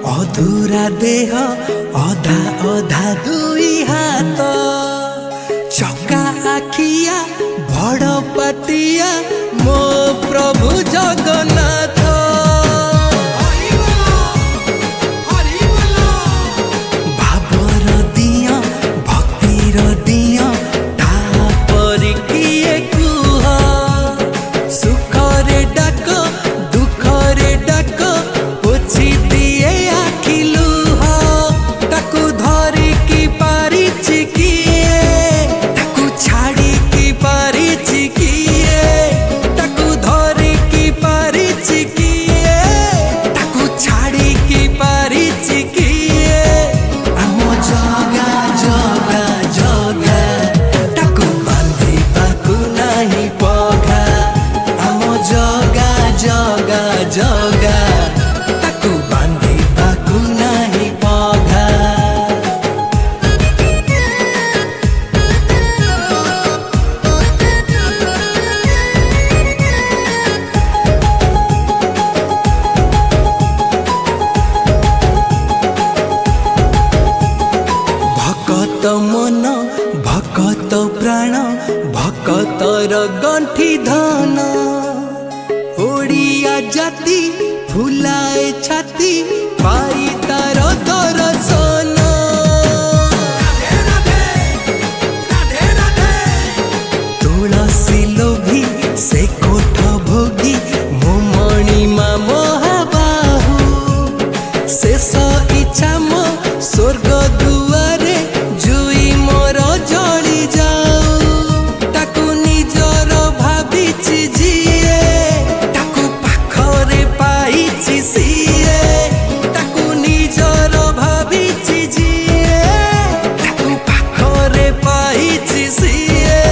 अधूरा देह अधा अधा दुई हाथ चका आखिया बड़ पाटिया मो प्रभु जगन्नाथ। भावर दिया भक्तिर दिया तापर किए कुह सुखरे डाक दुखरे डाक पोछि दिए आखि लुह ताकू धरी की पारिछि किए ताकू छाड़ी की पारिछि किए ताकू धरी की पारिछि किए ताकू छाड़ी की पारिछि किए आम जगा जगा जगा ताकू बांधी ताकू नहीं पघा आम जगा जगा जगा ताकू बांधी ताकू नहीं पघा। भकत मन भकत प्राण भकतर गंठी धन ओडिया जाति फुलाए छाती पाई तार दर्शन। तुलसी लोभी से कोठ भोगी मो मणिमा महाबाहु शेष इच्छा मो स्वर्ग दुआरे जुई मोर जली जाऊ ताकू निजर भाबिछि जिए ताकू पाखरे पाइछि सिए ताकू निजर भाबिछि जिए ताकू पाखरे पाइछि सिए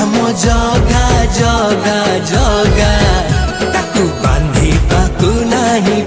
आम जगा जगा जगा ताकू बांधी ताकू नहीं